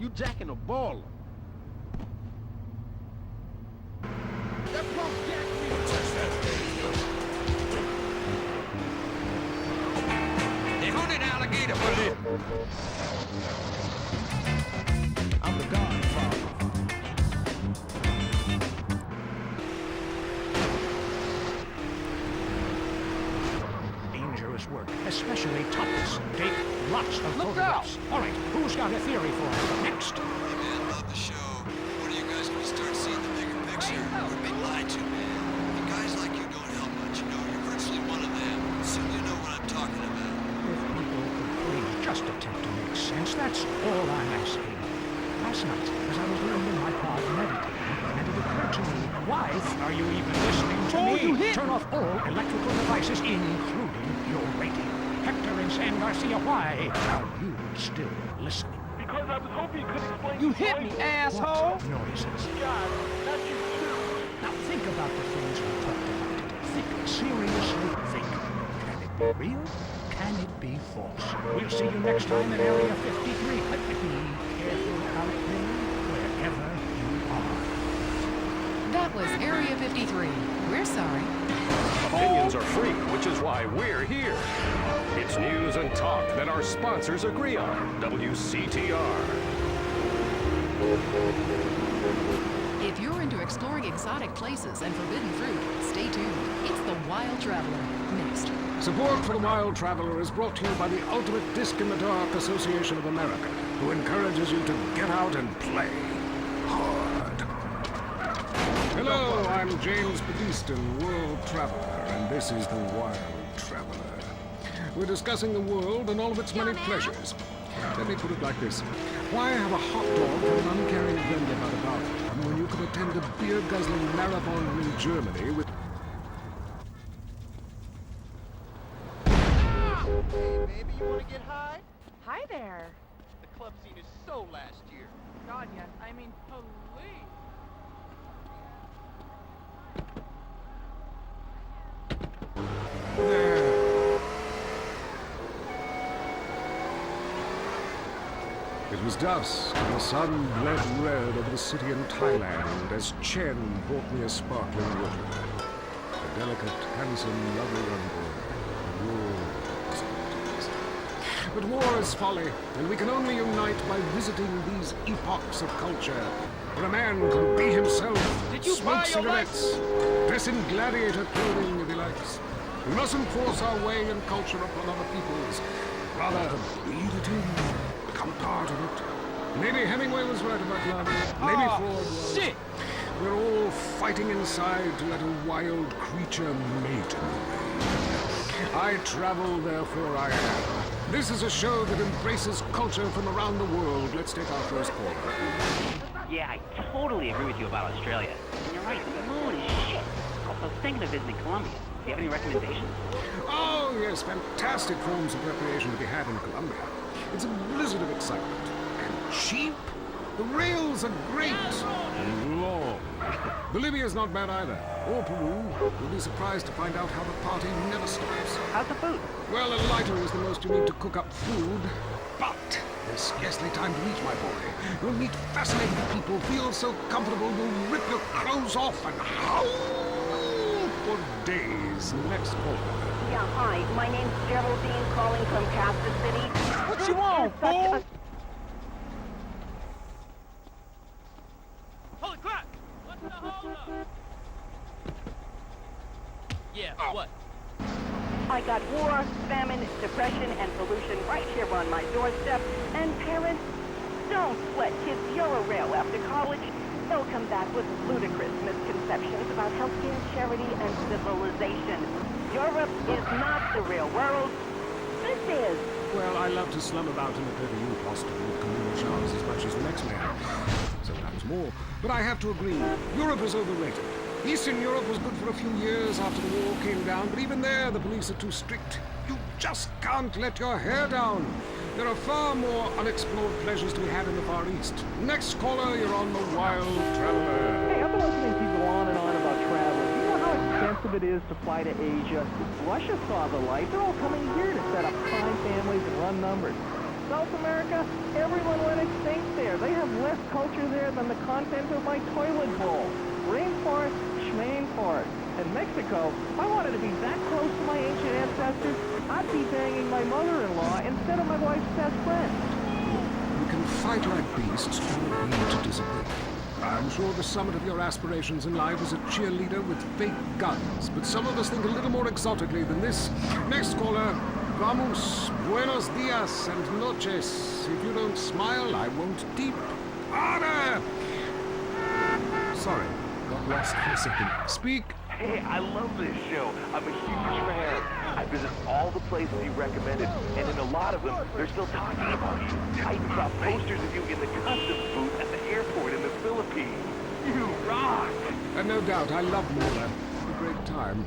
You jacking a baller. That punk jacked me. Touch that radio. They hunted alligator, put it in. I'm the Godfather. Dangerous work, especially topless. Take lots of photographs. All right, who's got a theory for us? Next. Hey man, love the show. When are you guys gonna start seeing the bigger picture? We're being lied to, man. And guys like you don't help much, you know. You're virtually one of them. Soon you know what I'm talking about. If people could please just attempt to make sense, that's all I'm asking. Last night, as I was laying in my car meditating, and it occurred to me, wife, are you even listening to me? You hit Turn off all electrical devices, including your radio. Hector and San Garcia, why are you still listening? Because I was hoping you could explain. You hit me, asshole! What noises? God, not you too. Now think about the things we talked about today. Think, seriously think. Can it be real? Can it be false? We'll see you next time in Area 53. But be careful out there, wherever you are. That was Area 53. We're sorry. Opinions are free, which is why we're here. It's news and talk that our sponsors agree on. WCTR. If you're into exploring exotic places and forbidden fruit, stay tuned. It's The Wild Traveler. Next. Support for The Wild Traveler is brought to you by the Ultimate Disc in the Dark Association of America, who encourages you to get out and play hard. Hello, I'm James Badiston, World Traveler, and this is The Wild Traveler. We're discussing the world and all of its many pleasures. Let me put it like this. Why have a hot dog from an uncaring vendor by the bar when you could attend a beer-guzzling marathon in Germany with... Hey, baby, you wanna get high? Hi there. The club scene is so last year. God, yes. I mean, police. It was dusk, and the sun bled red over the city in Thailand as Chen brought me a sparkling water. A delicate, handsome, lovely young boy. War is emptiness. But war is folly, and we can only unite by visiting these epochs of culture, where a man can be himself, smoke cigarettes, dress in gladiator clothing if he likes. We mustn't force our way and culture upon other peoples. Rather, breathe it in, become part of it. Maybe Hemingway was right about love. Maybe Freud was. Shit! We're all fighting inside to let a wild creature mate in the rain. I travel, therefore I am. This is a show that embraces culture from around the world. Let's take our first caller. Yeah, I totally agree with you about Australia. And you're right, the moon is shit. Also, thinking of visiting Colombia. Do you have any recommendations? Oh, yes, fantastic forms of recreation to be had in Colombia. It's a blizzard of excitement. And cheap. The rails are great. And long. Bolivia's not bad either. Or Peru. You'll be surprised to find out how the party never stops. How's the food? Well, a lighter is the most you need to cook up food. But there's scarcely time to eat, my boy. You'll meet fascinating people, feel so comfortable you'll rip your clothes off and howl for days. Next caller. Yeah, hi. My name's Geraldine, calling from Kansas City. What you want, fool? Holy crap! What's the hold up? Yeah, what? I got war, famine, depression, and pollution right here on my doorstep. And parents, don't sweat kids' Euro-rail after college. They'll come back with ludicrous misconceptions about healthcare, charity, and civilization. Europe is not the real world. This is. Well, I love to slum about in a dirty youth hostel with communal showers as much as the next man. Sometimes more. But I have to agree, Europe is overrated. Eastern Europe was good for a few years after the wall came down, but even there the police are too strict. You just can't let your hair down. There are far more unexplored pleasures to be had in the Far East. Next caller, you're on the Wild Traveler. Hey, I've been listening to you go on and on about travel. Do you know how expensive it is to fly to Asia? Russia saw the light. They're all coming here to set up prime families and run numbers. South America, everyone went extinct there. They have less culture there than the content of my toilet bowl. Rainforest, schmainforest. And Mexico, if I wanted to be that close to my ancient ancestors, I'd be banging my mother-in-law instead of my wife's best friend. We can fight like beasts or agree to disagree. I'm sure the summit of your aspirations in life is a cheerleader with fake guns, but some of us think a little more exotically than this. Next caller, vamos, buenos dias and noches. If you don't smile, I won't deep. Order! Sorry, got lost for a second. Speak. Hey, I love this show. I'm a huge fan. I visit all the places you recommended, and in a lot of them, they're still talking about you. I even saw posters of you in the customs booth at the airport in the Philippines. You rock! No doubt, I love Mora. It's a great time.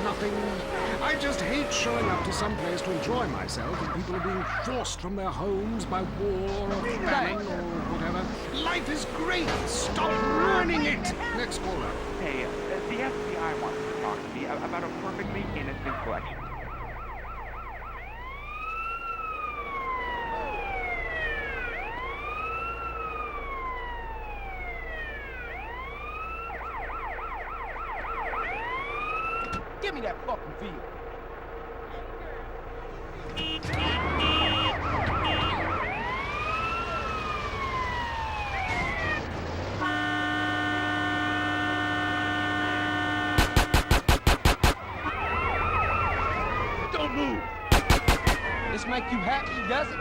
Nothing. I just hate showing up to some place to enjoy myself and people are being forced from their homes by war or famine or whatever. Life is great. Stop ruining it. Next caller. Hey, the FBI wants to talk to me about a perfectly innocent collection. Give me that fucking feel. Don't move. This make you happy, does it?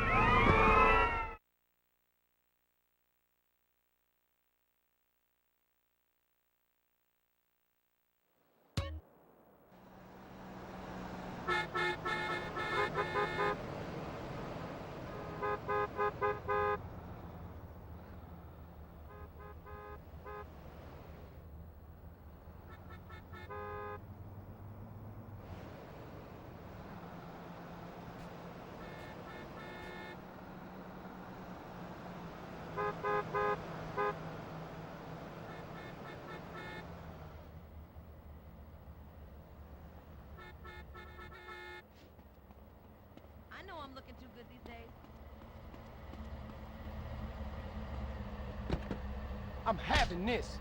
I know I'm looking too good these days. I'm having this.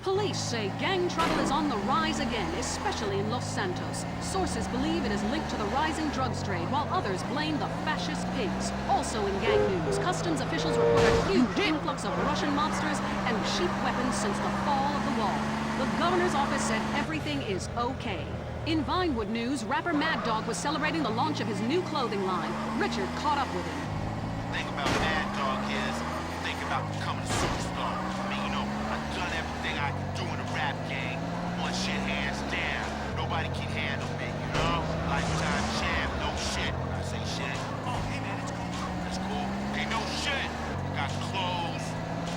Police say gang trouble is on the rise again, especially in Los Santos. Sources believe it is linked to the rising drugs trade, while others blame the fascist pigs. Also in gang news, customs officials report a huge influx of Russian mobsters and cheap weapons since the fall of the wall. The governor's office said everything is okay. In Vinewood news, rapper Mad Dog was celebrating the launch of his new clothing line. Richard caught up with him. The thing about Mad Dog is, think about becoming a superstar. I mean, you know, I've done everything I can do in the rap game. One shit hands down. Nobody can handle me, you know? Lifetime champ, no shit. I say shit. Oh, hey man, it's cool. That's cool. Ain't no shit. I got clothes.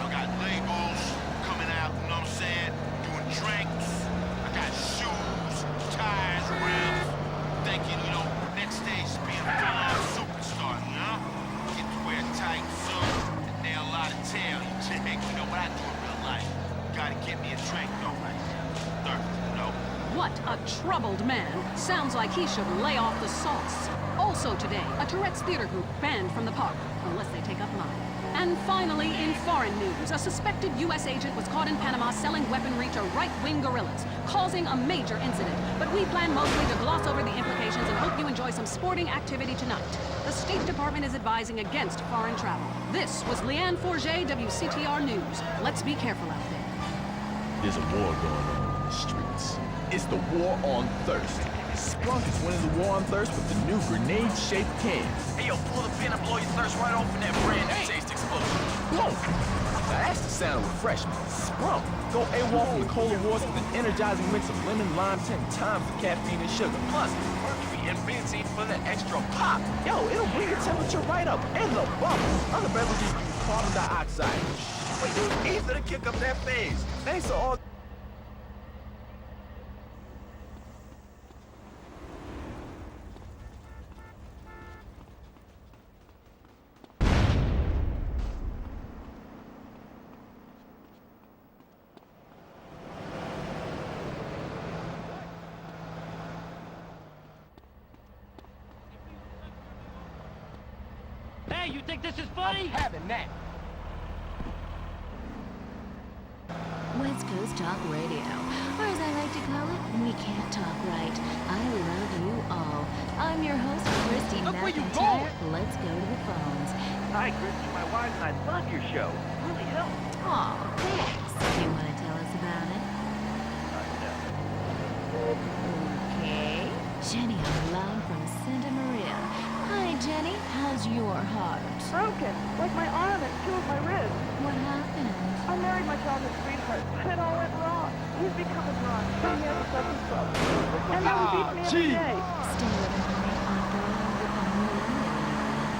I got labels coming out, you know what I'm saying? Doing drinks. I got shoes, tires, rims. Thinking, you know, next stage is being a full-on superstar, you know? Get to wear a tight suit and nail a lot of tail, you dig? You know what I do in real life? Gotta get me a drink, don't I? Thirsty, you know? What a troubled man. Sounds like he should lay off the sauce. Also today, a Tourette's theater group banned from the park, unless they take up mine. And finally, in foreign news, a suspected U.S. agent was caught in Panama selling weaponry to right-wing guerrillas, causing a major incident. But we plan mostly to gloss over the implications and hope you enjoy some sporting activity tonight. The State Department is advising against foreign travel. This was Leanne Forget, WCTR News. Let's be careful out there. There's a war going on in the streets. It's the war on thirst. Splunk is winning the war on thirst with the new grenade-shaped cans. Hey, yo, pull the pin and blow your thirst right off in that brand new taste explosion. Whoa! Now that's the sound of refreshment. Sprunk. Go AWOL from the Cola Wars with an energizing mix of lemon, lime, 10 times the caffeine and sugar. Plus, mercury and benzene for the extra pop. Yo, it'll bring the temperature right up in the bubble. Other beverages use carbon dioxide. We use ether to kick up that phase. Thanks to all. Hey, you think this is funny? I'm having that. West Coast Talk Radio, or as I like to call it, We Can't Talk Right. I love you all. I'm your host, Christine Look where you McIntyre. going. Let's go to the phones. Hi, Christy, my wife, and I love your show. Really helps. Aw, thanks. You want to tell us about it? Okay. Jenny on the line from Santa Maria. Hi, Jenny. How's your heart? Broken, like my arm and two of my ribs. What happened? I married my childhood sweetheart, and it all went wrong. He's becoming wrong. He has substance problem. And now he beats me every day. Stay with him, honey. I'll go with him.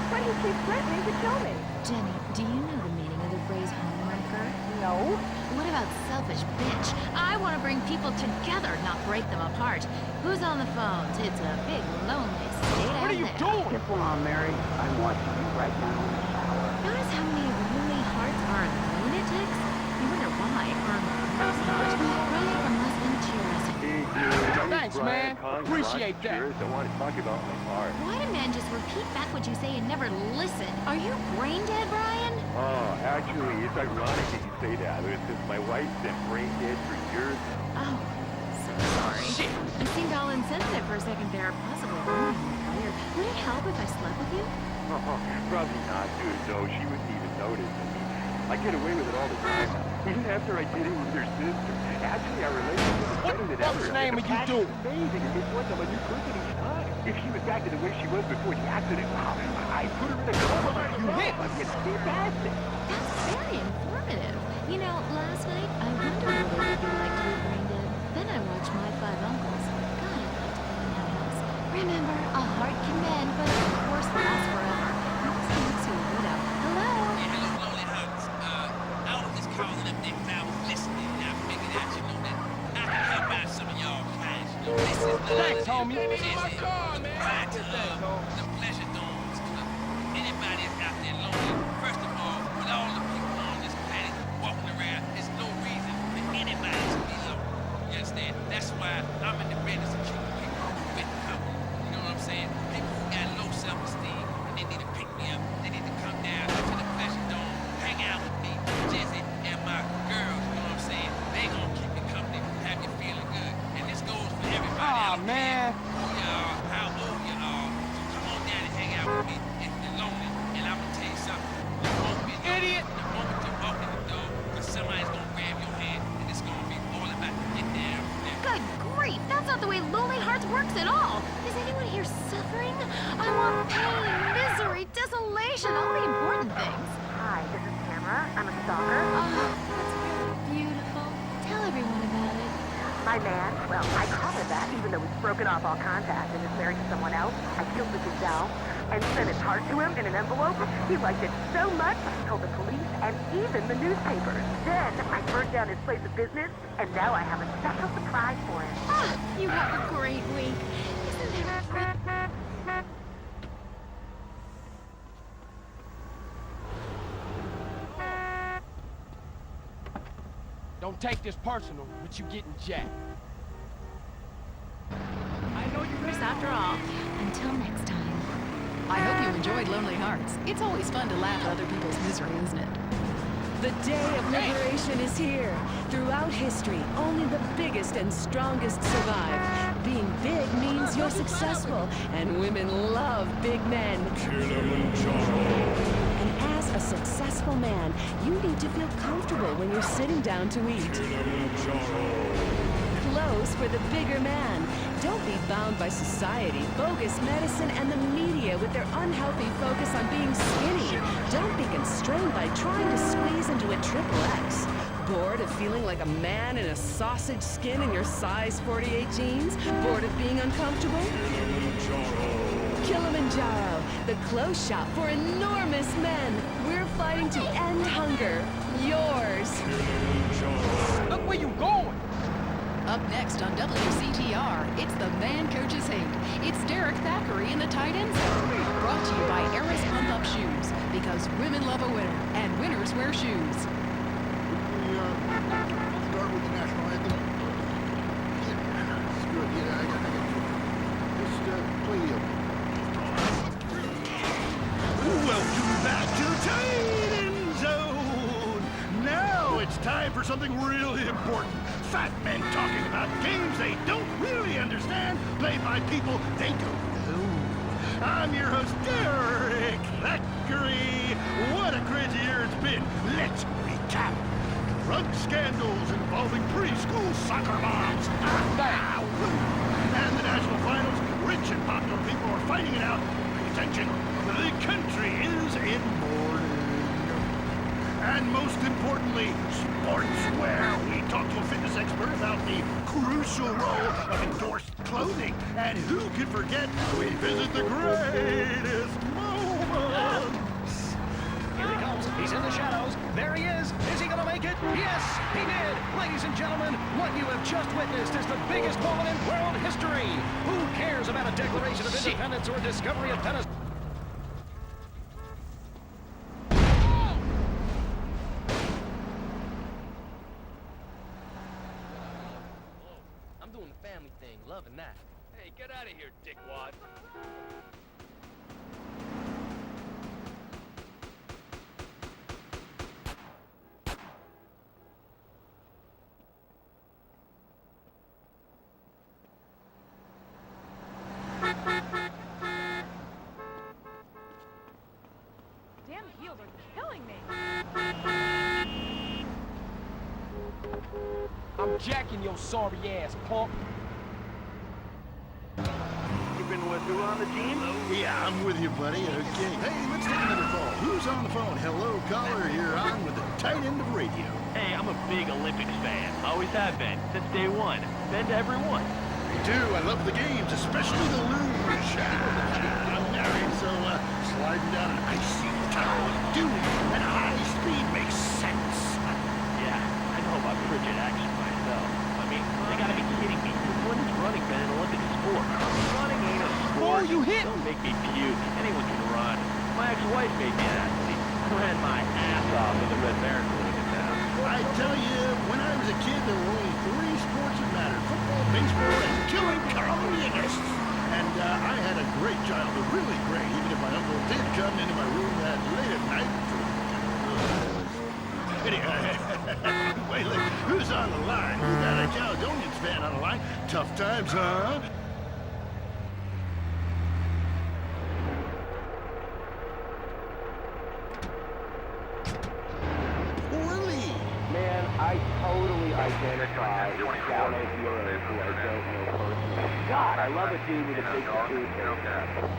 But he keeps threatening to kill me. Jenny, do you know the meaning of the phrase homewrecker? No. What about selfish bitch? I want to bring people together, not break them apart. Who's on the phones? It's a big, lonely state out there. What are you doing? Get along, Mary. I want you right now in the shower. Notice how many lonely hearts are lunatics? You wonder why I'm most not running from lesbian curiosity. Thanks, man. Appreciate that. I want to talk about my car. Why do men just repeat back what you say and never listen? Are you brain dead, Brian? Oh, actually, it's ironic that you say that. Because my wife's been brain dead for years. Oh, so sorry. Shit. You seemed all insensitive for a second there, possibly ruining your career. Would it help if I slept with you? Oh, probably not, dude. No, she wouldn't even notice. I get away with it all the time. Even after I did it with her sister. Actually, our relationship is better than ever. What the name are you doing? It's amazing. It gets one of a new person each time. If she was back to the way she was before the accident, wow, I put her in a coma. You hit. It's fantastic. That's very informative. You know, last night I wondered what it would be like to be brain dead. Then I watched My Five Uncles. God, I'd like to be in that house. Remember, a heart can mend, but of course last forever. You must be next to a widow. Hello? Yeah, hello, Lonely Hearts. I was just calling up there because I was listening and I figured out, you know, that I can help out some of y'all kinds. You know, this is Thanks, homie. the pleasure domes. Anybody that's out there lonely, first of all, with all the people on this planet walking around, there's no reason for anybody to be lonely. You understand? That's why I'm in the business of keeping people with company. You know what I'm saying? People who got low self-esteem and they need to pick me up. They need to come down to the pleasure dome, hang out with me, Jizzy, and my girls. You know what I'm saying? They gonna keep me company, have you feeling good. And this goes for everybody. Aw, man. Who you are, how old you are. So come on down and hang out with me if you're lonely. And I'm gonna tell you something. You won't be lonely Idiot. the moment you walk in the door, because somebody's gonna grab your hand and it's gonna be all about to get down. Good grief, that's not the way Lonely Hearts works at all. Is anyone here suffering? I want pain, misery, desolation, all the important things. Hi, this is Tamara. I'm a stalker. Oh, that's really beautiful. Tell everyone about it. My man, well, I call him that, even though he's broken off all contact and is married to someone else. I killed the gazelle and sent his heart to him in an envelope. He liked it so much, he told the police and even the newspapers. Then I burned down his place of business, and now I have a special surprise for him. Ah, you have a great week. Isn't that great? Don't take this personal, but you getting jacked. I know you're this after all. Until next time. I hope you enjoyed Lonely Hearts. It's always fun to laugh at other people's misery, isn't it? The day of liberation is here. Throughout history, only the biggest and strongest survive. Being big means you're successful, and women love big men. And as a successful man, you need to feel comfortable when you're sitting down to eat. Clothes for the bigger man. Don't be bound by society, bogus medicine, and the media with their unhealthy focus on being skinny. Don't be constrained by trying to squeeze into a XXX. Bored of feeling like a man in a sausage skin in your size 48 jeans? Bored of being uncomfortable? Kilimanjaro, the clothes shop for enormous men. We're fighting to end hunger. Yours. Look where you going! Up next on WCTR, it's the Man Coaches Hate. It's Derek Thackeray in the tight end zone. Brought to you by Eris Pump Up Shoes. Because women love a winner, and winners wear shoes. Start with the national anthem. It's good. Yeah, I got to just play the opening. Welcome back to Tight End Zone. Now it's time for something really important. Fat men talking about games they don't really understand, played by people they don't know. I'm your host, Derek Thackeray. What a crazy year it's been. Let's recap. Drug scandals involving preschool soccer moms. And the national finals, rich and popular people are fighting it out. Pay attention. The country is in mourning. And most importantly, sportswear. We talked to a fitness expert about the crucial role of endorsed clothing. And who can forget we visit the greatest moments. Here he comes. He's in the shadows. There he is. Is he going to make it? Yes, he did. Ladies and gentlemen, what you have just witnessed is the biggest moment in world history. Who cares about a Declaration of Independence or discovery of Tennessee? I'm doing the family thing, loving that. Hey, get out of here, dickwad. Damn heels are killing me. I'm jacking your sorry ass, punk. You've been with who on the team? Yeah, I'm with you, buddy. Okay. Hey, let's take another call. Who's on the phone? Hello, caller. You're on with the tight end of radio. Hey, I'm a big Olympics fan. Always have been, since day one. Been to every one. Me too. I love the games, especially the luge. I'm married, so sliding down an icy tunnel of doom at high speed makes sense. Yeah, I know about frigid action myself. I mean, they gotta be kidding me. When has running been an Olympic sport? Running ain't a sport. Oh, you hit! Don't make me puke. Anyone can run. My ex-wife made me an athlete. I ran my ass off with the Red Baron in town. I tell you, when I was a kid, there were only 3 sports that mattered. Football, baseball, and killing communists. And I had a great childhood, really great, even if my uncle did come into my room that late at night. Anyway, wait, look, who's on the line? We got a Caledonians fan on the line. Tough times, huh? Poorly. Man, I totally identify with Gallo heroes who I don't know personally. God, I love a dude with a big tattoo face.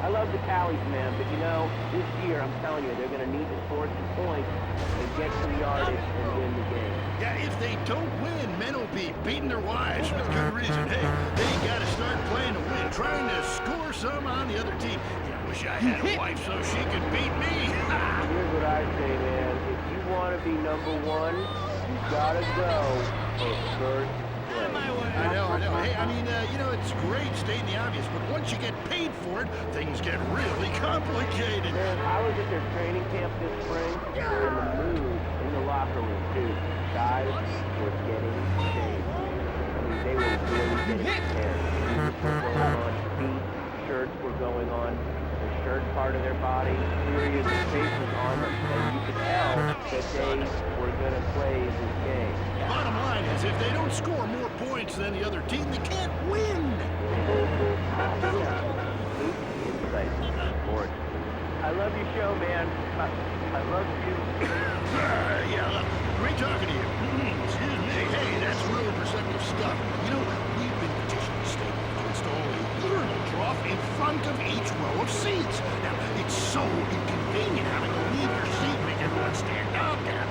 I love the tallies, man, but you know, this year, I'm telling you, they're going to need to score some points and get to the yardage and win the game. Yeah, if they don't win, men will be beating their wives with good reason. Hey, they got to start playing to win, trying to score some on the other team. Yeah, I wish I had a wife so she could beat me. Here's what I say, man. If you want to be number one, you gotta go for first place. I know. Hey, I mean, you know, it's great stating the obvious, but once you get paid for it, things get really complicated. Man, I was at their training camp this spring, and the mood in the locker room, dude, guys were getting paid. I mean, they were really getting paid. Shirts were going on, feet, shirts were going on, the shirt part of their body, periods of faces on them, and you could tell that they were going to play this game. Bottom line is, if they don't score more points than the other team, they can't win. I love your show, man. I love you. Yeah, look, great talking to you. Excuse me. Hey, that's really perceptive stuff. You know, we've been petitioning the state to install a urinal trough in front of each row of seats. Now, it's so inconvenient having to leave your seat, make everyone stand up, get up.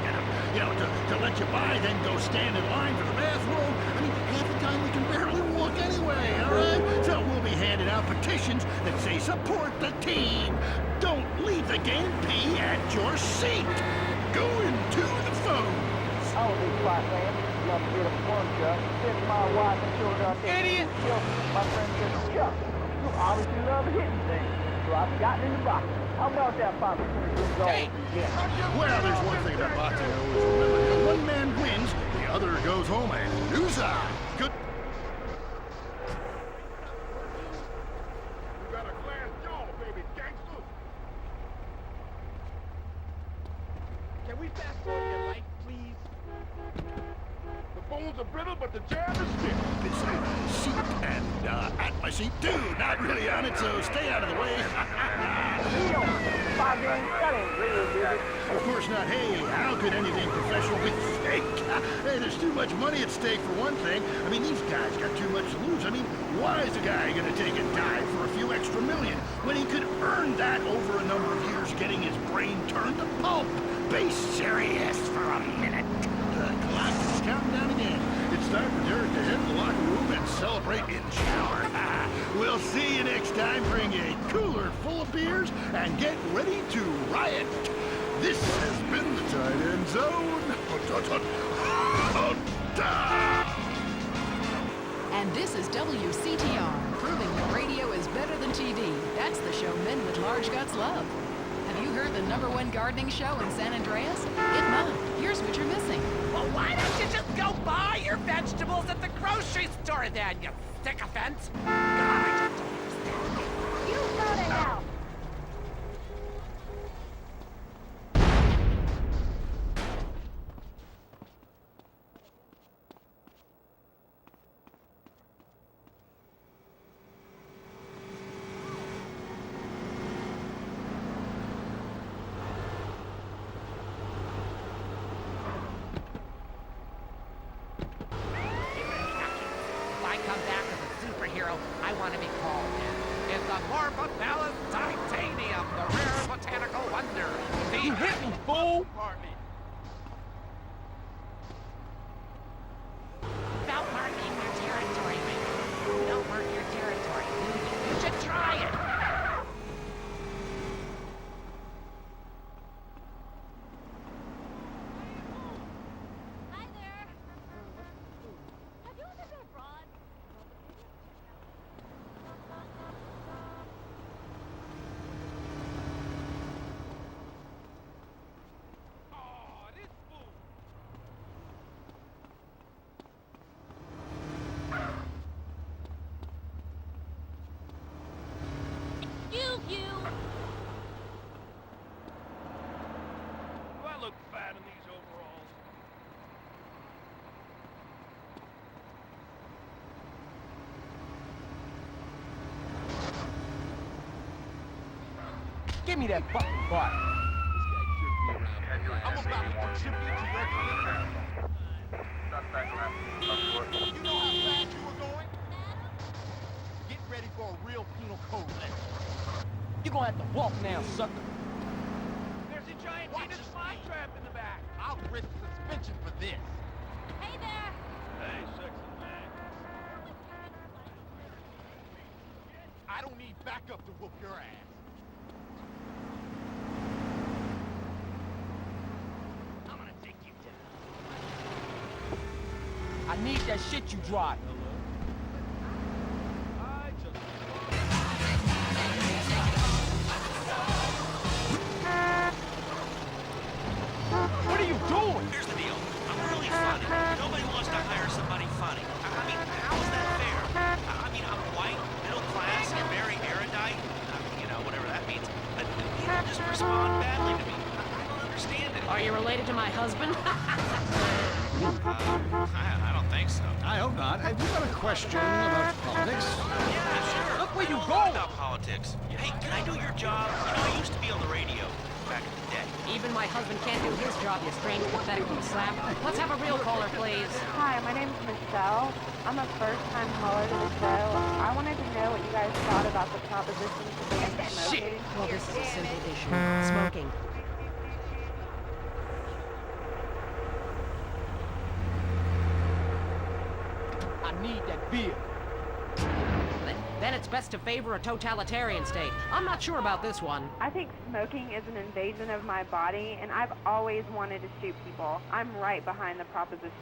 you know, to let you buy, then go stand in line for the bathroom. I mean, half the time we can barely walk anyway, all right? So we'll be handing out petitions that say support the team. Don't leave the game, pee at your seat. Go into the phone. I was a spot, man. Love to get a plunge up. Send my wife and children out there. Idiot! My friend said, Chuck, you obviously love hitting things. So I've gotten in the box. How about that, Papa? Hey! Well, there's one thing about boxing I always remember. One man wins, the other goes home a loser. Good. You got a glass jaw, baby gangster. Can we fast forward your life, please? The bones are brittle, but the jam is stiff. This seat and at my seat too. Not really on it, so stay out of the way. Of course not. Hey, how could anything professional be fake? Hey, there's too much money at stake for one thing. I mean, these guys got too much to lose. I mean, why is a guy gonna take a dive for a few extra million when he could earn that over a number of years getting his brain turned to pulp? Be serious for a minute. The clock is counting down again. It's time for Derek to head to the locker room and celebrate in shower. We'll see you next time. Bring a cooler full of beers and get ready to riot. This has been the Tight End Zone. And this is WCTR, proving that radio is better than TV. That's the show men with large guts love. Have you heard the #1 gardening show in San Andreas? If not, here's what you're missing. Well, why don't you just go buy your vegetables at the grocery store then, you sycophant? God, I just don't understand. You got it now. I want to be called in the Morbid Titanium, the rare botanical wonder. You hit me, fool! About marking your territory, man. Don't mark your territory. You should try it. Hi there. Have you ever been abroad? You. Do I look fat in these overalls? Give me that fucking butt. I'm about to contribute to your career. You know how fast you were going? Get ready for a real penal code lesson. You're gonna have to walk now, sucker. There's a giant Venus flytrap in the back. I'll risk suspension for this. Hey there. Hey, sexy man. I don't need backup to whoop your ass. I'm gonna take you down. I need that shit you drive. What are you doing? Here's the deal. I'm really funny. Nobody wants to hire somebody funny. I mean, how is that fair? I mean, I'm white, middle class, and very erudite. You know, whatever that means. But people just respond badly to me. I don't understand it. Are you related to my husband? I don't think so. I hope not. Have you got a question about politics? Yeah, sure. Look where you I know a go. lot about politics. Hey, can I do your job? You know, I used to be on the radio back in the day. Even my husband can't do his job, you strange, pathetic little slap. Let's have a real caller, please. Hi, my name's Michelle. I'm a first-time caller to the show. I wanted to know what you guys thought about the proposition to ban smoking. Well, this is a simple issue. Smoking. beer. Then it's best to favor a totalitarian state. I'm not sure about this one. I think smoking is an invasion of my body, and I've always wanted to shoot people. I'm right behind the proposition.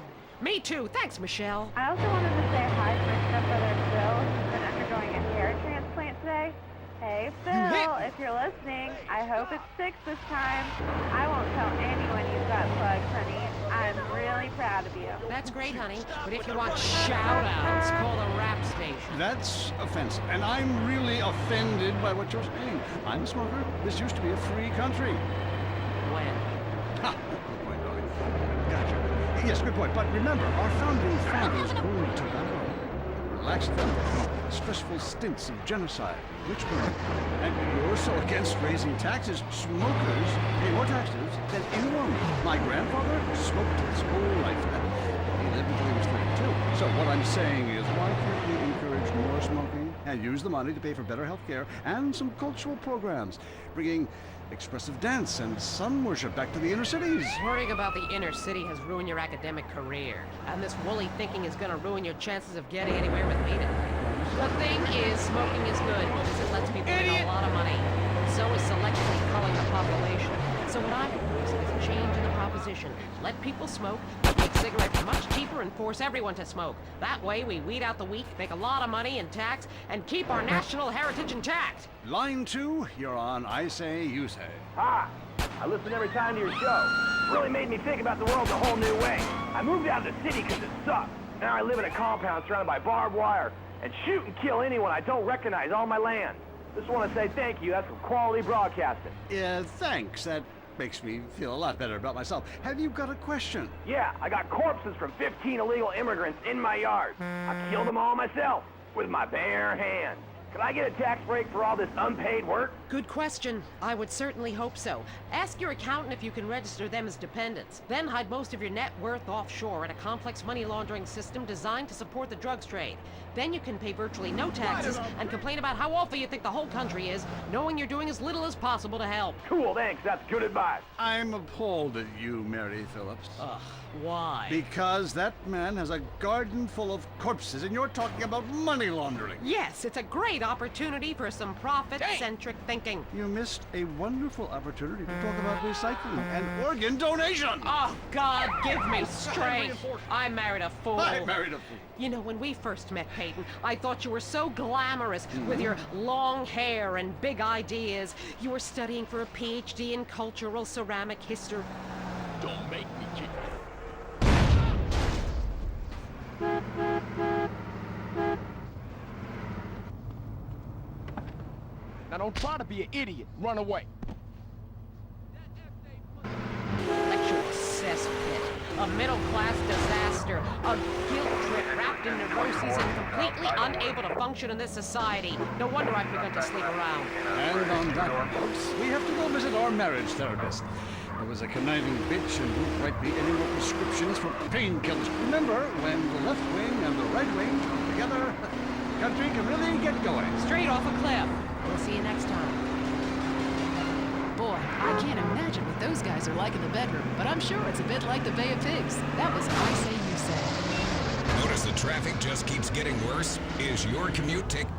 Me too. Thanks, Michelle. I also wanted to say hi to my stepbrother Phil, who's been undergoing a hair transplant today. Hey, Phil, if you're listening, I hope it's 6 this time. I won't tell anyone you've got plugs, honey. I'm really proud of you. That's great, honey. But if you want shout-outs, call the rap station. That's offensive, and I'm really offended by what you're saying. I'm a smoker. This used to be a free country. When? Ha! Good point, darling. Gotcha. Yes, good point. But remember, our founding fathers owned tobacco. Relaxed them from stressful stints of genocide, ritual. And you're so against raising taxes, smokers pay more taxes than anyone. My grandfather smoked his whole life. He lived until he was 32. So what I'm saying is, why can't we encourage more smoking and use the money to pay for better health care and some cultural programs, bringing expressive dance and sun worship back to the inner cities? Worrying about the inner city has ruined your academic career, and this woolly thinking is going to ruin your chances of getting anywhere with me tonight. The thing is, smoking is good because it lets people make a lot of money. So is selectively culling the population. So what I propose is a change in the proposition. Let people smoke, make cigarettes much cheaper, and force everyone to smoke. That way we weed out the weak, make a lot of money in tax, and keep our national heritage intact. Line 2, you're on I Say, You Say. Hi. I listen every time to your show. Really made me think about the world in a whole new way. I moved out of the city because it sucked. Now I live in a compound surrounded by barbed wire and shoot and kill anyone I don't recognize on my land. Just want to say thank you. That's some quality broadcasting. Thanks. That makes me feel a lot better about myself. Have you got a question? Yeah, I got corpses from 15 illegal immigrants in my yard. I killed them all myself with my bare hands. Can I get a tax break for all this unpaid work? Good question. I would certainly hope so. Ask your accountant if you can register them as dependents. Then hide most of your net worth offshore in a complex money laundering system designed to support the drugs trade. Then you can pay virtually no taxes and complain about how awful you think the whole country is, knowing you're doing as little as possible to help. Cool, thanks. That's good advice. I'm appalled at you, Mary Phillips. Ugh, why? Because that man has a garden full of corpses, and you're talking about money laundering. Yes, it's a great opportunity for some profit-centric thinking. You missed a wonderful opportunity to talk about recycling and organ donation. Oh, God, give me strength. I married a fool. I married a fool. You know, when we first met, Peyton, I thought you were so glamorous with your long hair and big ideas. You were studying for a PhD in cultural ceramic history. Don't make me kick Now don't try to be an idiot. Run away. Lecture cesspit. A middle-class disaster. A guilt trip wrapped in neuroses and completely unable to function in this society. No wonder I've begun to sleep around. And on that note, we have to go visit our marriage therapist. There was a conniving bitch and won't write me any more prescriptions for painkillers. Remember, when the left wing and the right wing come together, the country can really get going. Straight off a cliff. We'll see you next time. Boy, I can't imagine what those guys are like in the bedroom, but I'm sure it's a bit like the Bay of Pigs. That was I Say, You Say. Notice the traffic just keeps getting worse? Is your commute taking...